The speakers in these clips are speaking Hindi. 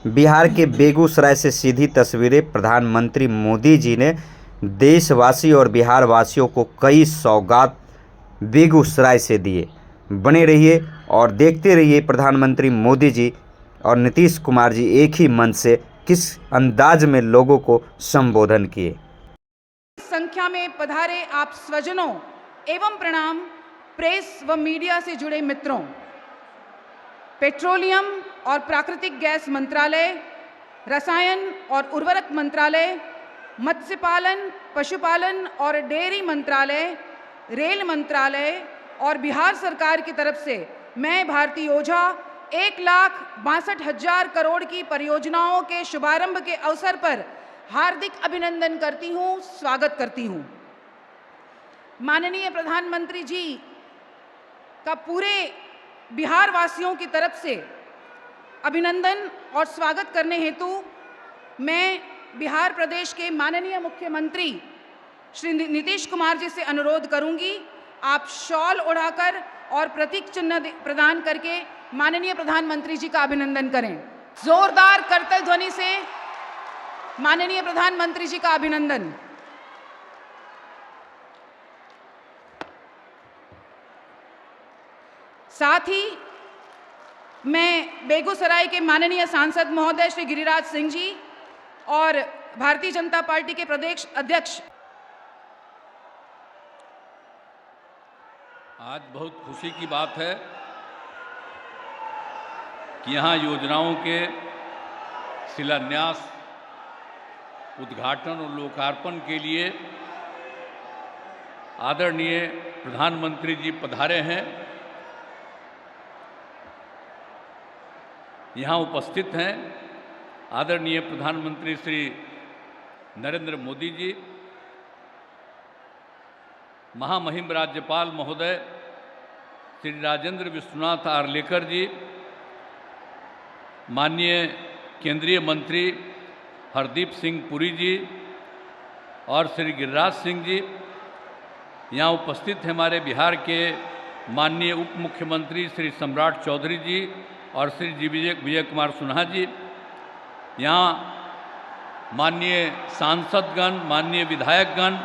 बिहार के बेगूसराय से सीधी तस्वीरें। प्रधानमंत्री मोदी जी ने देशवासी और बिहार वासियों को कई सौगात बेगूसराय से दिए। बने रहिए और देखते रहिए प्रधानमंत्री मोदी जी और नीतीश कुमार जी एक ही मंच से किस अंदाज में लोगों को संबोधन किए। संख्या में पधारे आप स्वजनों एवं प्रणाम प्रेस व मीडिया से जुड़े मित्रों। पेट्रोलियम और प्राकृतिक गैस मंत्रालय, रसायन और उर्वरक मंत्रालय, मत्स्य पालन, पशुपालन और डेयरी मंत्रालय, रेल मंत्रालय और बिहार सरकार की तरफ से मैं भारती ओझा 1,62,000 करोड़ की परियोजनाओं के शुभारंभ के अवसर पर हार्दिक अभिनंदन करती हूँ, स्वागत करती हूँ। माननीय प्रधानमंत्री जी का पूरे बिहार वासियों की तरफ से अभिनंदन और स्वागत करने हेतु मैं बिहार प्रदेश के माननीय मुख्यमंत्री श्री नीतीश कुमार जी से अनुरोध करूंगी, आप शॉल ओढ़ाकर और प्रतीक चिन्ह प्रदान करके माननीय प्रधानमंत्री जी का अभिनंदन करें। जोरदार करतल ध्वनि से माननीय प्रधानमंत्री जी का अभिनंदन। साथ ही मैं बेगूसराय के माननीय सांसद महोदय श्री गिरिराज सिंह जी और भारतीय जनता पार्टी के प्रदेश अध्यक्ष। आज बहुत खुशी की बात है कि यहाँ योजनाओं के शिलान्यास, उद्घाटन और लोकार्पण के लिए आदरणीय प्रधानमंत्री जी पधारे हैं। यहाँ उपस्थित हैं आदरणीय प्रधानमंत्री श्री नरेंद्र मोदी जी, महामहिम राज्यपाल महोदय श्री राजेंद्र विश्वनाथ आर्लेकर जी, माननीय केंद्रीय मंत्री हरदीप सिंह पुरी जी और श्री गिरिराज सिंह जी। यहाँ उपस्थित हैं हमारे बिहार के माननीय उप मुख्यमंत्री श्री सम्राट चौधरी जी और श्री जी विजय कुमार सिन्हा जी। यहाँ माननीय सांसदगण, माननीय विधायकगण,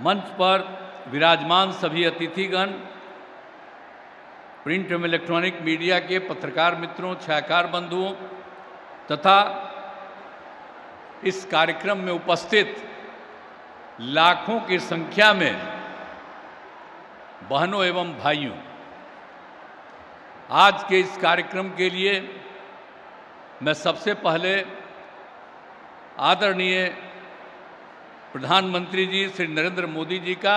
मंच पर विराजमान सभी अतिथिगण, प्रिंट एवं इलेक्ट्रॉनिक मीडिया के पत्रकार मित्रों, छायाकार बंधुओं तथा इस कार्यक्रम में उपस्थित लाखों की संख्या में बहनों एवं भाइयों, आज के इस कार्यक्रम के लिए मैं सबसे पहले आदरणीय प्रधानमंत्री जी श्री नरेंद्र मोदी जी का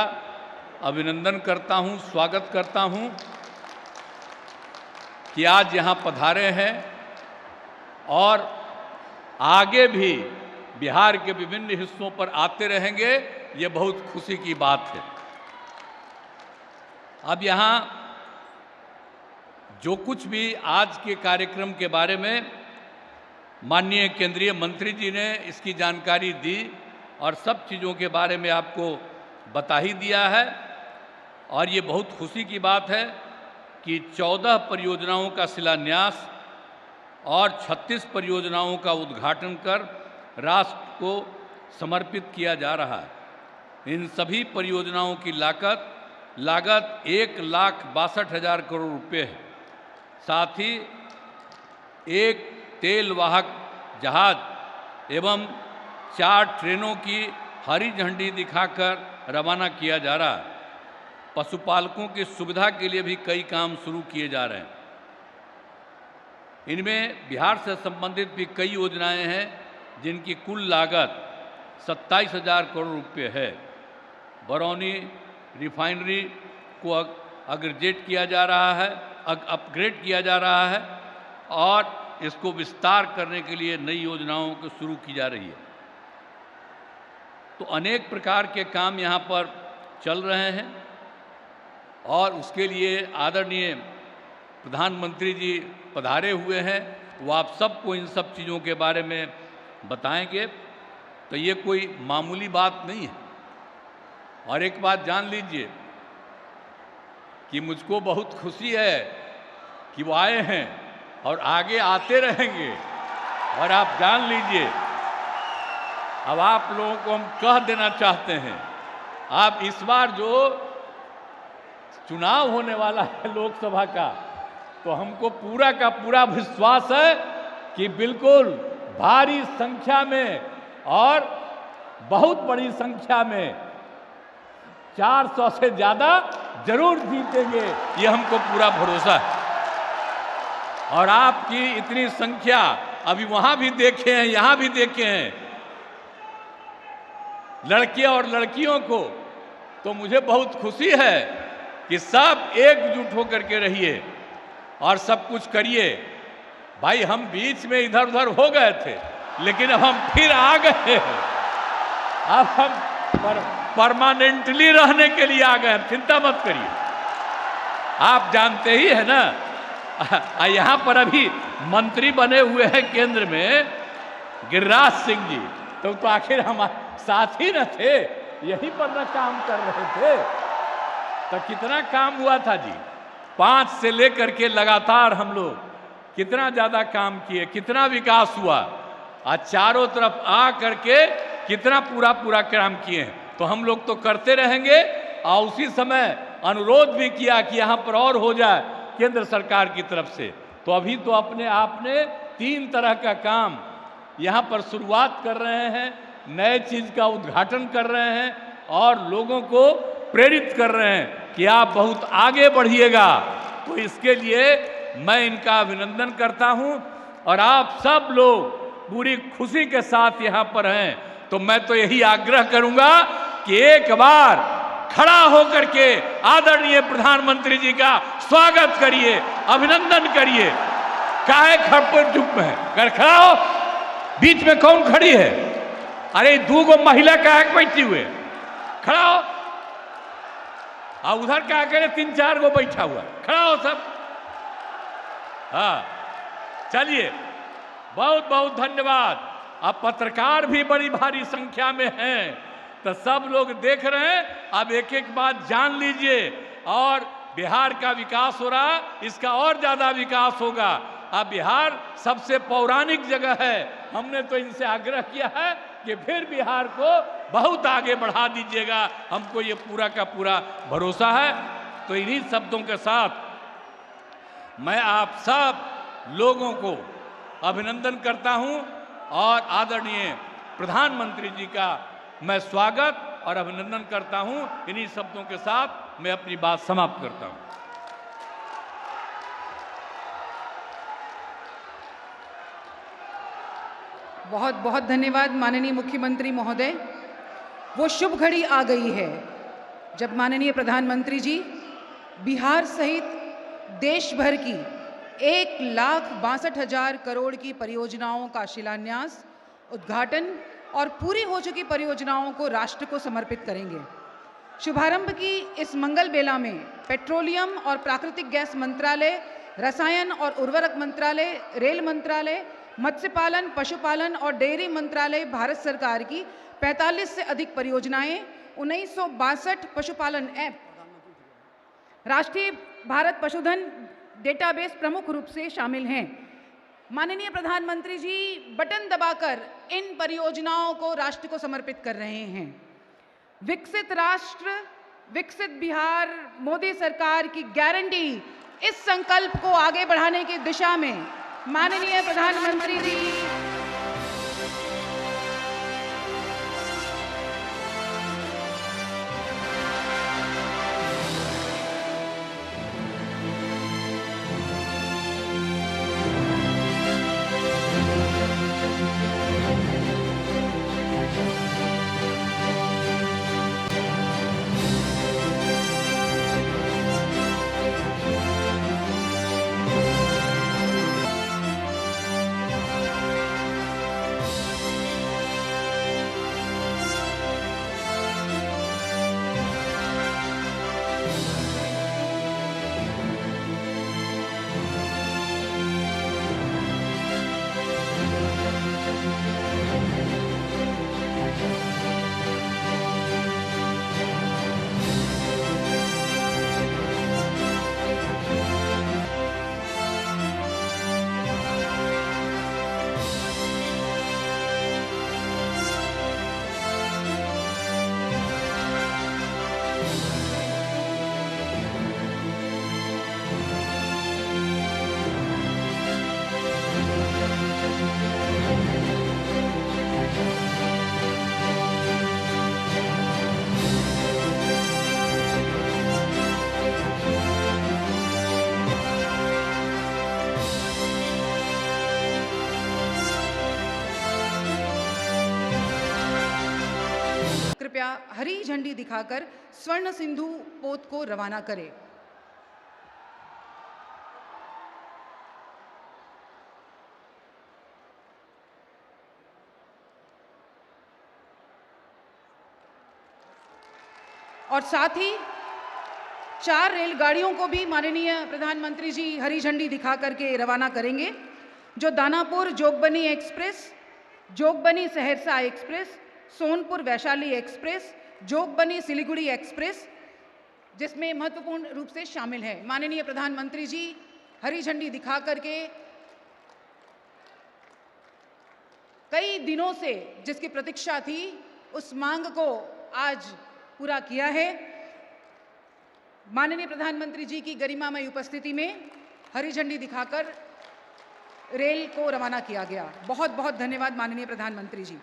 अभिनंदन करता हूं, स्वागत करता हूं कि आज यहाँ पधारे हैं और आगे भी बिहार के विभिन्न हिस्सों पर आते रहेंगे। ये बहुत खुशी की बात है। अब यहाँ जो कुछ भी आज के कार्यक्रम के बारे में माननीय केंद्रीय मंत्री जी ने इसकी जानकारी दी और सब चीज़ों के बारे में आपको बता ही दिया है। और ये बहुत खुशी की बात है कि 14 परियोजनाओं का शिलान्यास और 36 परियोजनाओं का उद्घाटन कर राष्ट्र को समर्पित किया जा रहा है। इन सभी परियोजनाओं की लागत 1,62,000 करोड़ रुपए है। साथ ही एक तेल वाहक जहाज एवं 4 ट्रेनों की हरी झंडी दिखाकर रवाना किया जा रहा है। पशुपालकों की सुविधा के लिए भी कई काम शुरू किए जा रहे हैं। इनमें बिहार से संबंधित भी कई योजनाएं हैं जिनकी कुल लागत 27,000 करोड़ रुपये है। बरौनी रिफाइनरी को अपग्रेड किया जा रहा है और इसको विस्तार करने के लिए नई योजनाओं को शुरू की जा रही है। तो अनेक प्रकार के काम यहाँ पर चल रहे हैं और उसके लिए आदरणीय प्रधानमंत्री जी पधारे हुए हैं। वो आप सबको इन सब चीज़ों के बारे में बताएंगे। तो ये कोई मामूली बात नहीं है। और एक बात जान लीजिए कि मुझको बहुत खुशी है कि वो आए हैं और आगे आते रहेंगे। और आप जान लीजिए, अब आप लोगों को हम कह देना चाहते हैं, आप इस बार जो चुनाव होने वाला है लोकसभा का, तो हमको पूरा का पूरा विश्वास है कि बिल्कुल भारी संख्या में और बहुत बड़ी संख्या में 400 से ज्यादा जरूर जीतेंगे, ये हमको पूरा भरोसा है। और आपकी इतनी संख्या अभी वहां भी देखे हैं, यहां भी देखे हैं, लड़के और लड़कियों को, तो मुझे बहुत खुशी है कि सब एकजुट होकर के रहिए और सब कुछ करिए। भाई हम बीच में इधर उधर हो गए थे, लेकिन अब हम फिर आ गए हैं। अब हम परमानेंटली रहने के लिए आ गए, चिंता मत करिए। आप जानते ही है ना, यहां पर अभी मंत्री बने हुए हैं केंद्र में गिरिराज सिंह जी, तो आखिर हमारे साथ ही न थे, यहीं पर न काम कर रहे थे। तो कितना काम हुआ था जी, 5 से लेकर के लगातार हम लोग कितना ज्यादा काम किए, कितना विकास हुआ, आज चारों तरफ आ करके कितना पूरा काम किए हैं। तो हम लोग तो करते रहेंगे। और उसी समय अनुरोध भी किया कि यहाँ पर और हो जाए केंद्र सरकार की तरफ से। तो अभी तो अपने आपने 3 तरह का काम यहाँ पर शुरुआत कर रहे हैं, नए चीज का उद्घाटन कर रहे हैं और लोगों को प्रेरित कर रहे हैं कि आप बहुत आगे बढ़िएगा। तो इसके लिए मैं इनका अभिनंदन करता हूं। और आप सब लोग पूरी खुशी के साथ यहाँ पर हैं, तो मैं तो यही आग्रह करूंगा कि एक बार खड़ा होकर के आदरणीय प्रधानमंत्री जी का स्वागत करिए, अभिनंदन करिए। काहे खड़े चुप में है, अगर खड़ा हो, बीच में कौन खड़ी है? अरे 2 महिला काहे बैठी हुए, खड़ा हो। उधर क्या करे, 3-4 गो बैठा हुआ, खड़ा हो सब। हाँ चलिए, बहुत बहुत धन्यवाद। अब पत्रकार भी बड़ी भारी संख्या में हैं, तो सब लोग देख रहे हैं। अब एक एक बात जान लीजिए। और बिहार का विकास हो रहा, इसका और ज्यादा विकास होगा। अब बिहार सबसे पौराणिक जगह है, हमने तो इनसे आग्रह किया है कि फिर बिहार को बहुत आगे बढ़ा दीजिएगा, हमको ये पूरा का पूरा भरोसा है। तो इन्हीं शब्दों के साथ मैं आप सब लोगों को अभिनंदन करता हूं और आदरणीय प्रधानमंत्री जी का मैं स्वागत और अभिनंदन करता हूं। इन्हीं शब्दों के साथ मैं अपनी बात समाप्त करता हूं। बहुत बहुत धन्यवाद माननीय मुख्यमंत्री महोदय। वो शुभ घड़ी आ गई है जब माननीय प्रधानमंत्री जी बिहार सहित देश भर की 1,62,000 करोड़ की परियोजनाओं का शिलान्यास, उद्घाटन और पूरी हो चुकी परियोजनाओं को राष्ट्र को समर्पित करेंगे। शुभारंभ की इस मंगल बेला में पेट्रोलियम और प्राकृतिक गैस मंत्रालय, रसायन और उर्वरक मंत्रालय, रेल मंत्रालय, मत्स्य पालन, पशुपालन और डेयरी मंत्रालय, भारत सरकार की 45 से अधिक परियोजनाएं, 1962 पशुपालन ऐप, राष्ट्रीय भारत पशुधन डेटाबेस प्रमुख रूप से शामिल हैं। माननीय प्रधानमंत्री जी बटन दबाकर इन परियोजनाओं को राष्ट्र को समर्पित कर रहे हैं। विकसित राष्ट्र, विकसित बिहार, मोदी सरकार की गारंटी, इस संकल्प को आगे बढ़ाने की दिशा में माननीय प्रधानमंत्री जी कृपया हरी झंडी दिखाकर स्वर्ण सिंधु पोत को रवाना करें। और साथ ही 4 रेलगाड़ियों को भी माननीय प्रधानमंत्री जी हरी झंडी दिखा करके रवाना करेंगे, जो Danapur Jogbani express, Jogbani Saharsa express, Sonpur Vaishali express, Jogbani Siliguri express, जिसमें महत्वपूर्ण रूप से शामिल है। माननीय प्रधानमंत्री जी हरी झंडी दिखा करके कई दिनों से जिसकी प्रतीक्षा थी, उस मांग को आज पूरा किया है। माननीय प्रधानमंत्री जी की गरिमामय उपस्थिति में हरी झंडी दिखाकर रेल को रवाना किया गया। बहुत बहुत धन्यवाद माननीय प्रधानमंत्री जी।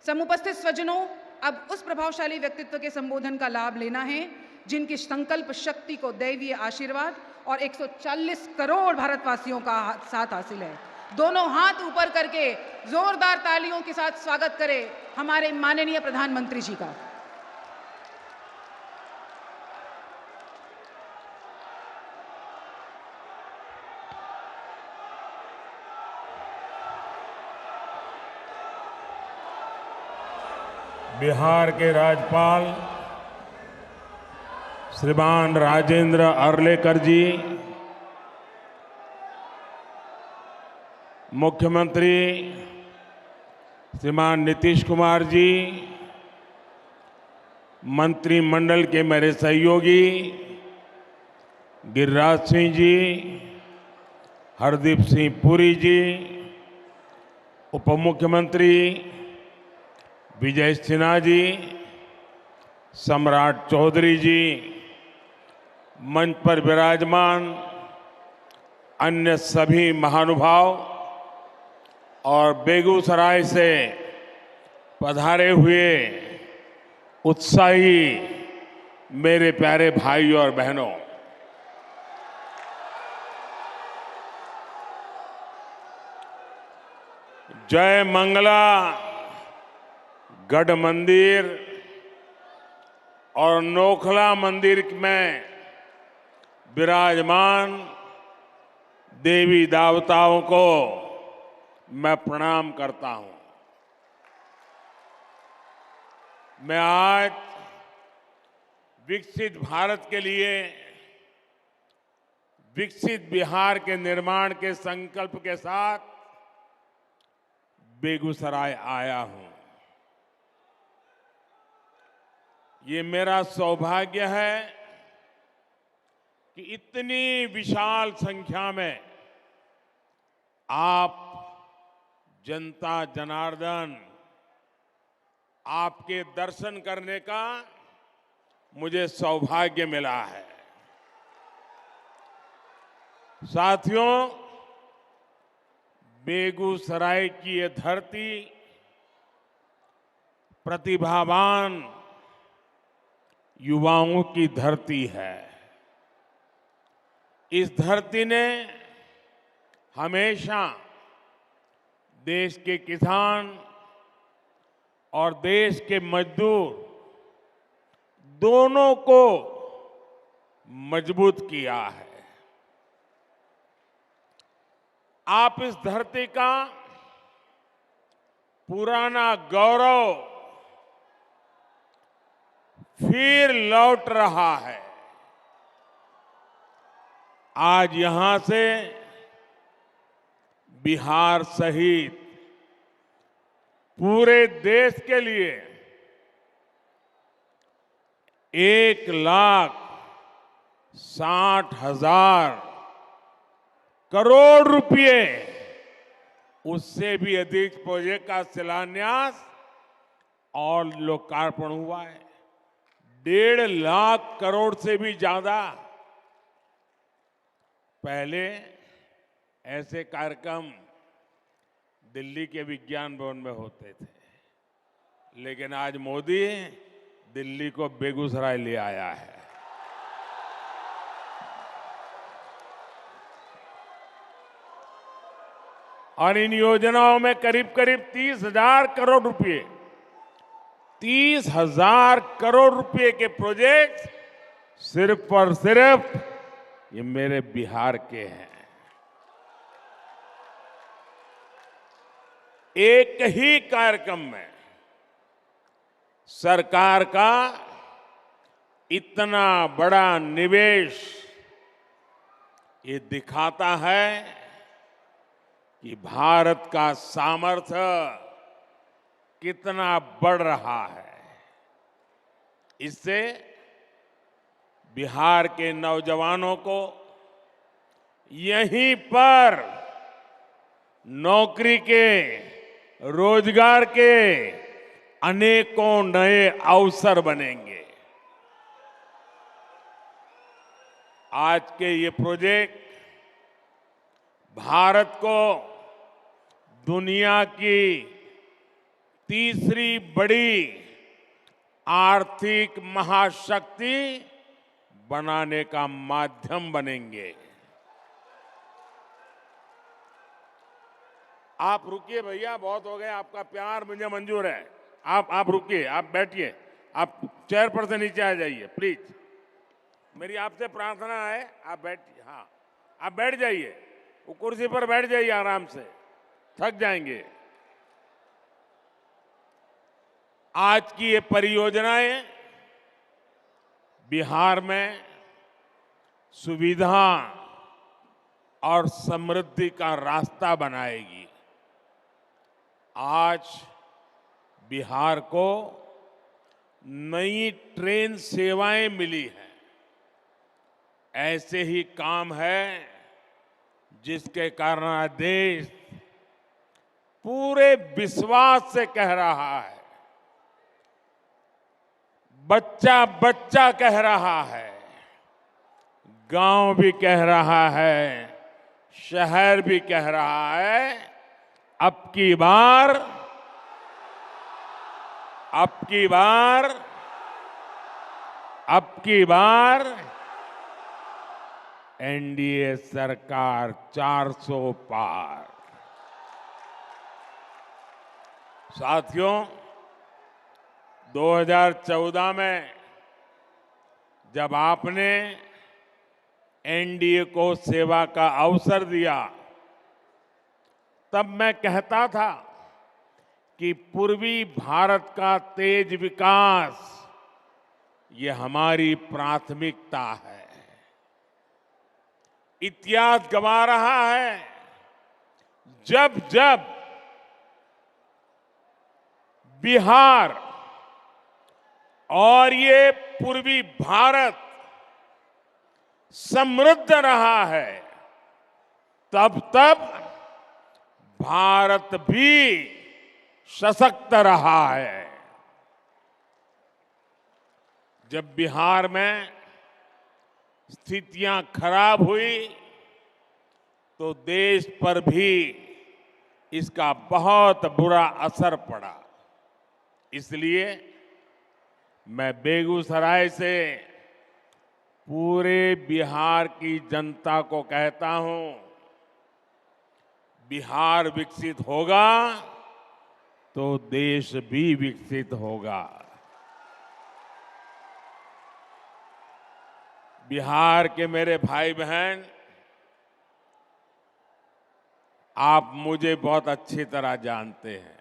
समुपस्थित स्वजनों, अब उस प्रभावशाली व्यक्तित्व के संबोधन का लाभ लेना है जिनकी संकल्प शक्ति को दैवीय आशीर्वाद और 140 करोड़ भारतवासियों का साथ हासिल है। दोनों हाथ ऊपर करके जोरदार तालियों के साथ स्वागत करें हमारे माननीय प्रधानमंत्री जी का। बिहार के राज्यपाल श्रीमान राजेंद्र अर्लेकर जी, मुख्यमंत्री श्रीमान नीतीश कुमार जी, मंत्रिमंडल के मेरे सहयोगी गिरिराज सिंह जी, हरदीप सिंह पुरी जी, उप मुख्यमंत्री विजय सिन्हा जी, सम्राट चौधरी जी, मंच पर विराजमान अन्य सभी महानुभाव और बेगूसराय से पधारे हुए उत्साही मेरे प्यारे भाई और बहनों, जय मंगला गढ़ मंदिर और नोखला मंदिर में विराजमान देवी देवताओं को मैं प्रणाम करता हूं। मैं आज विकसित भारत के लिए, विकसित बिहार के निर्माण के संकल्प के साथ बेगूसराय आया हूं। ये मेरा सौभाग्य है कि इतनी विशाल संख्या में आप जनता जनार्दन, आपके दर्शन करने का मुझे सौभाग्य मिला है। साथियों, बेगूसराय की ये धरती प्रतिभावान युवाओं की धरती है। इस धरती ने हमेशा देश के किसान और देश के मजदूर दोनों को मजबूत किया है। आप इस धरती का पुराना गौरव फिर लौट रहा है। आज यहां से बिहार सहित पूरे देश के लिए 1,60,000 करोड़ रुपए, उससे भी अधिक प्रोजेक्ट का शिलान्यास और लोकार्पण हुआ है। 1.5 लाख करोड़ से भी ज्यादा। पहले ऐसे कार्यक्रम दिल्ली के विज्ञान भवन में होते थे, लेकिन आज मोदी दिल्ली को बेगूसराय ले आया है। और इन योजनाओं में करीब करीब 30,000 करोड़ रुपए 30,000 करोड़ रुपए के प्रोजेक्ट सिर्फ और सिर्फ ये मेरे बिहार के हैं। एक ही कार्यक्रम में सरकार का इतना बड़ा निवेश ये दिखाता है कि भारत का सामर्थ्य कितना बढ़ रहा है। इससे बिहार के नौजवानों को यहीं पर नौकरी के, रोजगार के अनेकों नए अवसर बनेंगे। आज के ये प्रोजेक्ट भारत को दुनिया की तीसरी बड़ी आर्थिक महाशक्ति बनाने का माध्यम बनेंगे। आप रुकिए भैया, बहुत हो गए, आपका प्यार मुझे मंजूर है। आप रुकिए, आप बैठिए, आप चेयर पर से नीचे आ जाइए प्लीज। मेरी आपसे प्रार्थना है, आप बैठिए। हाँ, आप बैठ जाइए, वो कुर्सी पर बैठ जाइए आराम से, थक जाएंगे। आज की ये परियोजनाएं बिहार में सुविधा और समृद्धि का रास्ता बनाएगी। आज बिहार को नई ट्रेन सेवाएं मिली हैं। ऐसे ही काम है जिसके कारण देश पूरे विश्वास से कह रहा है, बच्चा बच्चा कह रहा है, गांव भी कह रहा है, शहर भी कह रहा है, अब की बार एनडीए सरकार 400 पार। साथियों, 2014 में जब आपने एनडीए को सेवा का अवसर दिया, तब मैं कहता था कि पूर्वी भारत का तेज विकास ये हमारी प्राथमिकता है। इतिहास गवा रहा है, जब जब बिहार और ये पूर्वी भारत समृद्ध रहा है, तब तब भारत भी सशक्त रहा है। जब बिहार में स्थितियां खराब हुई तो देश पर भी इसका बहुत बुरा असर पड़ा। इसलिए मैं बेगूसराय से पूरे बिहार की जनता को कहता हूं, बिहार विकसित होगा तो देश भी विकसित होगा। बिहार के मेरे भाई बहन, आप मुझे बहुत अच्छी तरह जानते हैं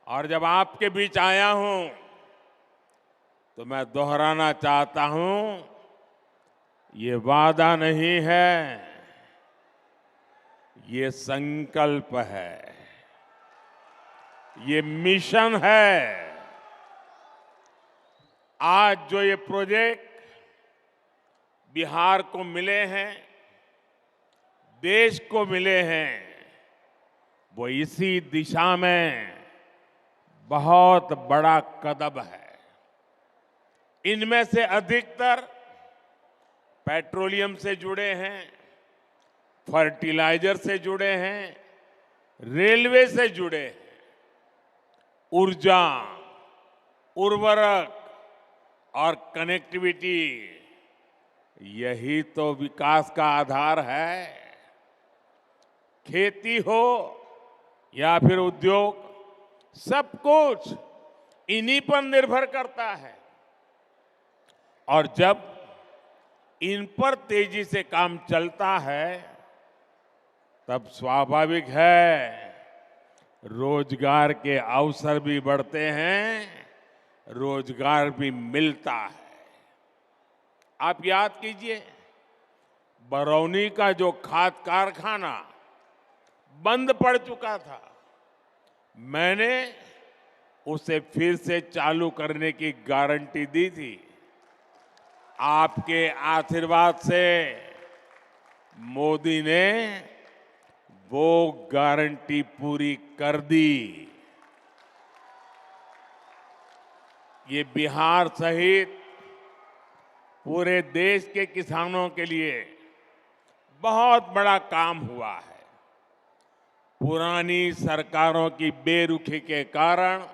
और जब आपके बीच आया हूं तो मैं दोहराना चाहता हूं, ये वादा नहीं है, ये संकल्प है, ये मिशन है। आज जो ये प्रोजेक्ट बिहार को मिले हैं, देश को मिले हैं, वो इसी दिशा में बहुत बड़ा कदम है। इनमें से अधिकतर पेट्रोलियम से जुड़े हैं, फर्टिलाइजर से जुड़े हैं, रेलवे से जुड़े हैं, ऊर्जा, उर्वरक और कनेक्टिविटी, यही तो विकास का आधार है। खेती हो या फिर उद्योग, सब कुछ इन्हीं पर निर्भर करता है। और जब इन पर तेजी से काम चलता है तब स्वाभाविक है रोजगार के अवसर भी बढ़ते हैं, रोजगार भी मिलता है। आप याद कीजिए, बरौनी का जो खाद कारखाना बंद पड़ चुका था, मैंने उसे फिर से चालू करने की गारंटी दी थी। आपके आशीर्वाद से मोदी ने वो गारंटी पूरी कर दी। ये बिहार सहित पूरे देश के किसानों के लिए बहुत बड़ा काम हुआ है। पुरानी सरकारों की बेरुखी के कारण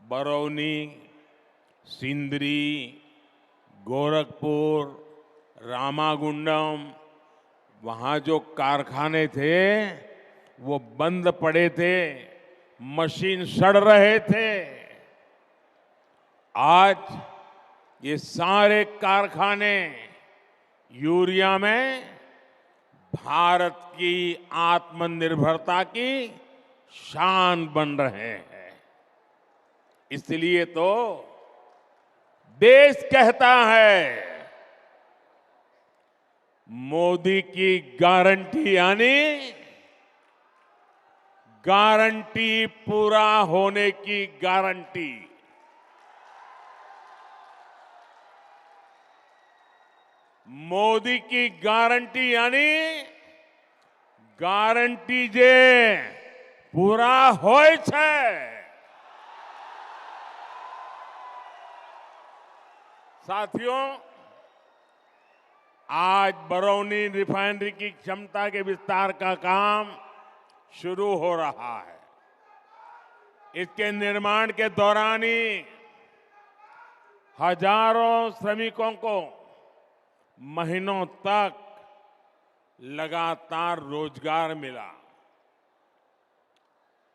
बरौनी, सिंदरी, गोरखपुर, रामागुंडम, वहां जो कारखाने थे वो बंद पड़े थे, मशीन सड़ रहे थे। आज ये सारे कारखाने यूरिया में भारत की आत्मनिर्भरता की शान बन रहे हैं। इसलिए तो देश कहता है मोदी की गारंटी यानी गारंटी पूरा होने की गारंटी। मोदी की गारंटी यानी गारंटी जे पूरा होय छे। साथियों, आज बरौनी रिफाइनरी की क्षमता के विस्तार का काम शुरू हो रहा है। इसके निर्माण के दौरान ही हजारों श्रमिकों को महीनों तक लगातार रोजगार मिला।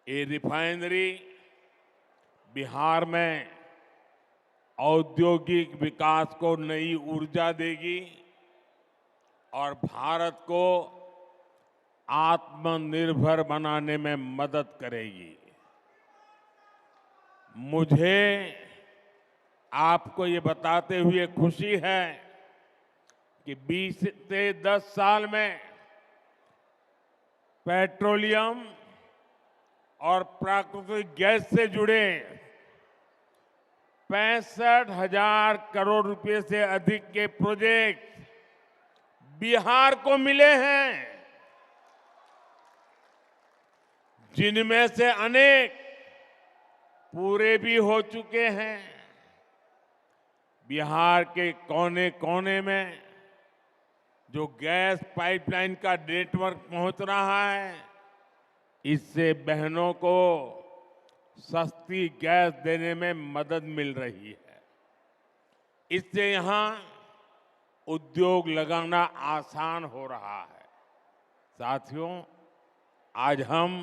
ये रिफाइनरी बिहार में औद्योगिक विकास को नई ऊर्जा देगी और भारत को आत्मनिर्भर बनाने में मदद करेगी। मुझे आपको ये बताते हुए खुशी है कि 20 से 10 साल में पेट्रोलियम और प्राकृतिक गैस से जुड़े 65,000 करोड़ रुपए से अधिक के प्रोजेक्ट बिहार को मिले हैं, जिनमें से अनेक पूरे भी हो चुके हैं। बिहार के कोने कोने में जो गैस पाइपलाइन का नेटवर्क पहुंच रहा है, इससे बहनों को सस्ती गैस देने में मदद मिल रही है। इससे यहां उद्योग लगाना आसान हो रहा है। साथियों, आज हम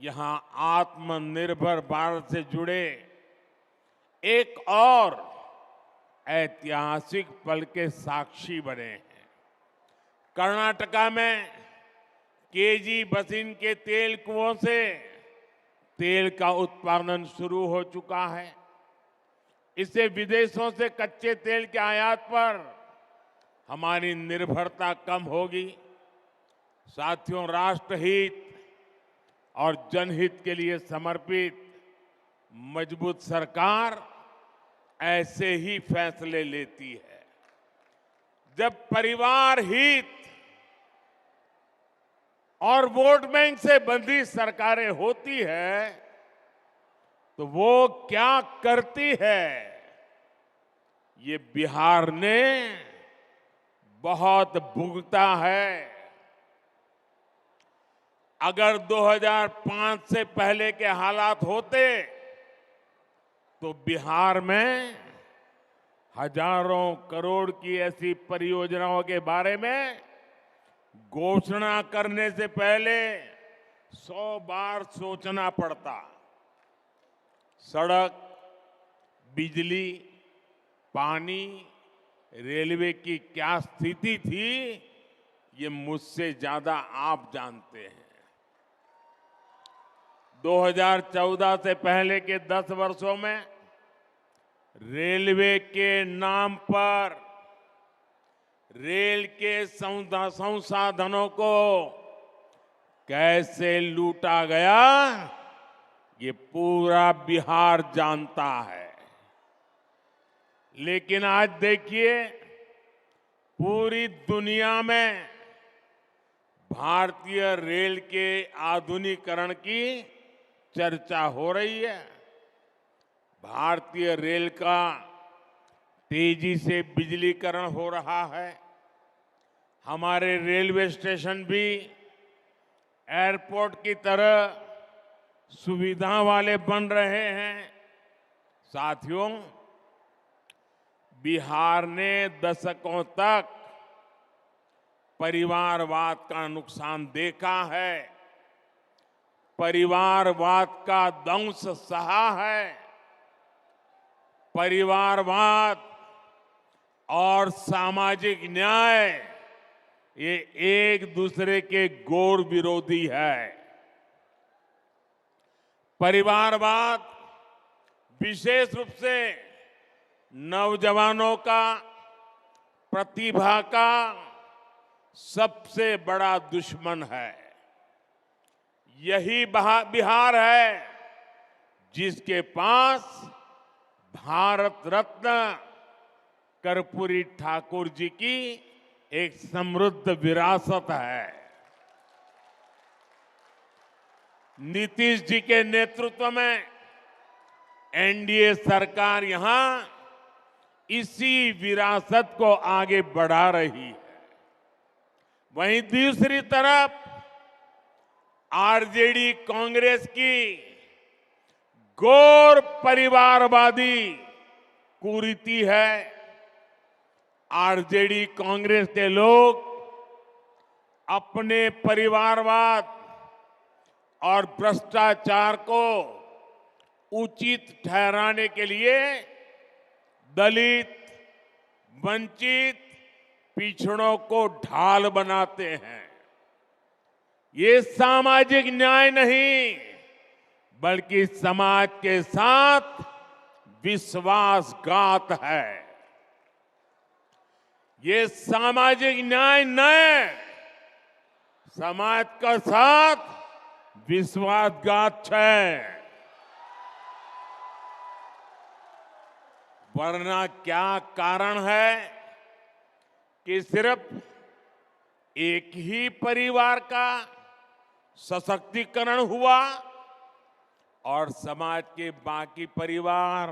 यहां आत्मनिर्भर भारत से जुड़े एक और ऐतिहासिक पल के साक्षी बने हैं। कर्नाटका में केजी बसिन के तेल कुओं से तेल का उत्पादन शुरू हो चुका है। इससे विदेशों से कच्चे तेल के आयात पर हमारी निर्भरता कम होगी। साथियों, राष्ट्रहित और जनहित के लिए समर्पित मजबूत सरकार ऐसे ही फैसले लेती है। जब परिवार हित और वोट बैंक से बंधी सरकारें होती है तो वो क्या करती है, ये बिहार ने बहुत भुगता है। अगर 2005 से पहले के हालात होते तो बिहार में हजारों करोड़ की ऐसी परियोजनाओं के बारे में घोषणा करने से पहले 100 बार सोचना पड़ता। सड़क, बिजली, पानी, रेलवे की क्या स्थिति थी, ये मुझसे ज्यादा आप जानते हैं। 2014 से पहले के 10 वर्षों में रेलवे के नाम पर रेल के संसाधनों को कैसे लूटा गया, ये पूरा बिहार जानता है। लेकिन आज देखिए, पूरी दुनिया में भारतीय रेल के आधुनिकीकरण की चर्चा हो रही है। भारतीय रेल का तेजी से बिजलीकरण हो रहा है। हमारे रेलवे स्टेशन भी एयरपोर्ट की तरह सुविधा वाले बन रहे हैं। साथियों, बिहार ने दशकों तक परिवारवाद का नुकसान देखा है, परिवारवाद का दंश सहा है। परिवारवाद और सामाजिक न्याय ये एक दूसरे के घोर विरोधी है। परिवारवाद विशेष रूप से नौजवानों का, प्रतिभा का सबसे बड़ा दुश्मन है। यही बिहार है जिसके पास भारत रत्न कर्पूरी ठाकुर जी की एक समृद्ध विरासत है। नीतीश जी के नेतृत्व में एनडीए सरकार यहां इसी विरासत को आगे बढ़ा रही है। वहीं दूसरी तरफ आरजेडी कांग्रेस की घोर परिवारवादी कुरीति है। आरजेडी कांग्रेस के लोग अपने परिवारवाद और भ्रष्टाचार को उचित ठहराने के लिए दलित, वंचित, पिछड़ों को ढाल बनाते हैं। ये सामाजिक न्याय नहीं, बल्कि समाज के साथ विश्वासघात है। ये सामाजिक न्याय नहीं, समाज का साथ विश्वासघात है। वरना क्या कारण है कि सिर्फ एक ही परिवार का सशक्तिकरण हुआ और समाज के बाकी परिवार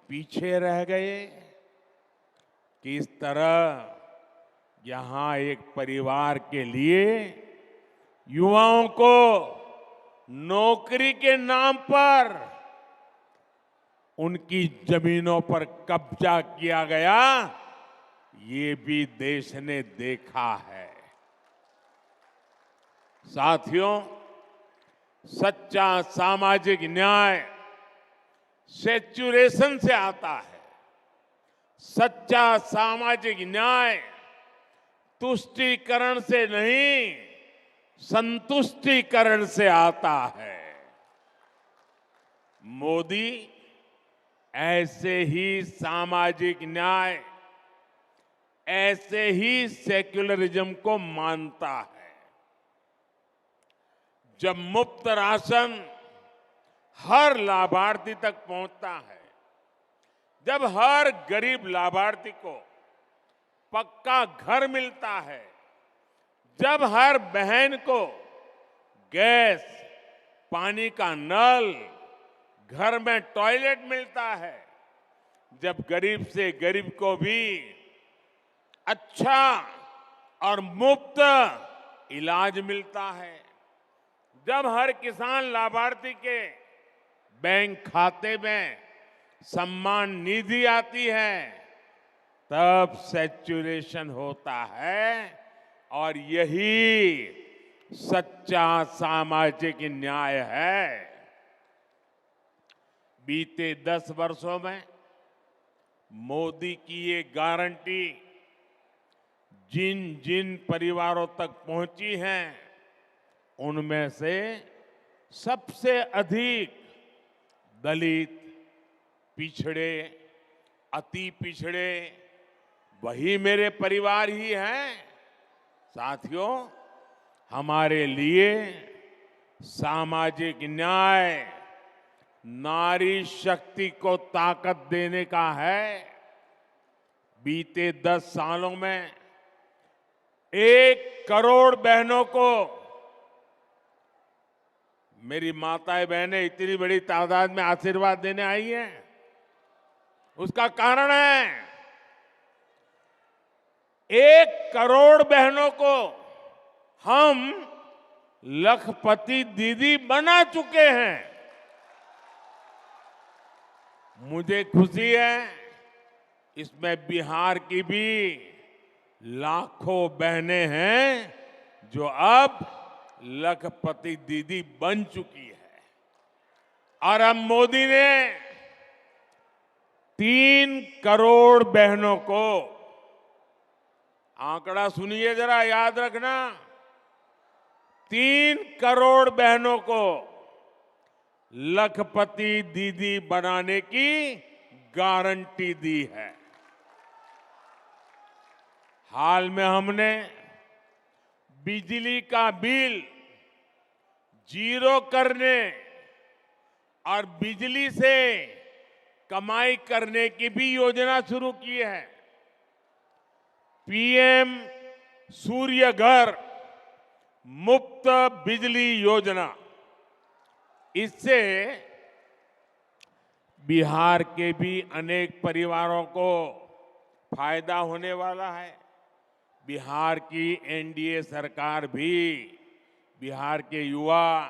पीछे रह गए? किस तरह यहां एक परिवार के लिए युवाओं को नौकरी के नाम पर उनकी जमीनों पर कब्जा किया गया, ये भी देश ने देखा है। साथियों, सच्चा सामाजिक न्याय सेचुरेशन से आता है। सच्चा सामाजिक न्याय तुष्टीकरण से नहीं, संतुष्टीकरण से आता है। मोदी ऐसे ही सामाजिक न्याय, ऐसे ही सेक्युलरिज्म को मानता है। जब मुफ्त राशन हर लाभार्थी तक पहुंचता है, जब हर गरीब लाभार्थी को पक्का घर मिलता है, जब हर बहन को गैस, पानी का नल, घर में टॉयलेट मिलता है, जब गरीब से गरीब को भी अच्छा और मुफ्त इलाज मिलता है, जब हर किसान लाभार्थी के बैंक खाते में सम्मान निधि आती है, तब सैचुरेशन होता है। और यही सच्चा सामाजिक न्याय है। बीते 10 वर्षों में मोदी की ये गारंटी जिन जिन परिवारों तक पहुंची है, उनमें से सबसे अधिक दलित, पिछड़े, अति पिछड़े वही मेरे परिवार ही हैं। साथियों, हमारे लिए सामाजिक न्याय नारी शक्ति को ताकत देने का है। बीते 10 सालों में 1 करोड़ बहनों को, मेरी माताएं बहनें इतनी बड़ी तादाद में आशीर्वाद देने आई हैं, उसका कारण है 1 करोड़ बहनों को हम लखपति दीदी बना चुके हैं। मुझे खुशी है इसमें बिहार की भी लाखों बहनें हैं जो अब लखपति दीदी बन चुकी है। और अब मोदी ने 3 करोड़ बहनों को, आंकड़ा सुनिए जरा, याद रखना, 3 करोड़ बहनों को लखपति दीदी बनाने की गारंटी दी है। हाल में हमने बिजली का बिल 0 करने और बिजली से कमाई करने की भी योजना शुरू की है। पीएम सूर्य घर मुफ्त बिजली योजना, इससे बिहार के भी अनेक परिवारों को फायदा होने वाला है। बिहार की एनडीए सरकार भी बिहार के युवा,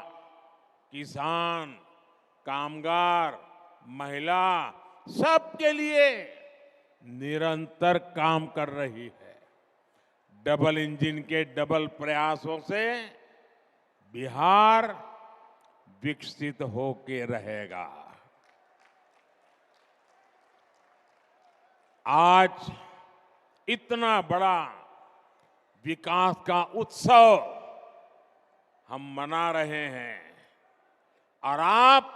किसान, कामगार, महिला सबके लिए निरंतर काम कर रही है। डबल इंजन के डबल प्रयासों से बिहार विकसित होके रहेगा। आज इतना बड़ा विकास का उत्सव हम मना रहे हैं और आप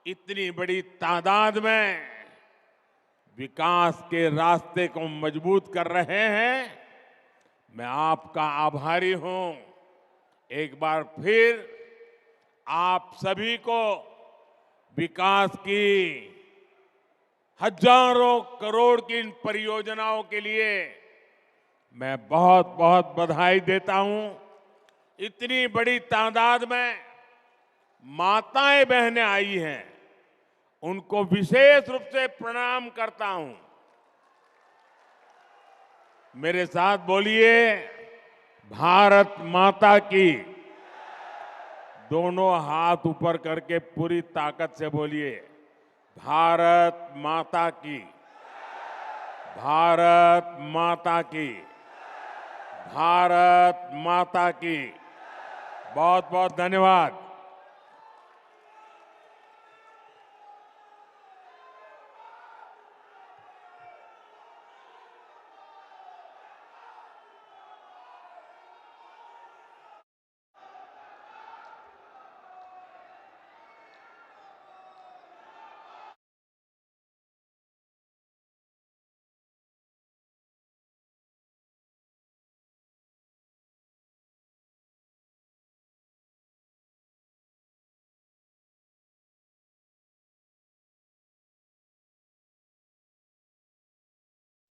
इतनी बड़ी तादाद में विकास के रास्ते को मजबूत कर रहे हैं। मैं आपका आभारी हूं। एक बार फिर आप सभी को विकास की हजारों करोड़ की इन परियोजनाओं के लिए मैं बहुत बहुत बधाई देता हूं। इतनी बड़ी तादाद में माताएं बहनें आई हैं, उनको विशेष रूप से प्रणाम करता हूं। मेरे साथ बोलिए, भारत माता की। दोनों हाथ ऊपर करके पूरी ताकत से बोलिए, भारत माता की, भारत माता की, भारत माता की। बहुत बहुत धन्यवाद।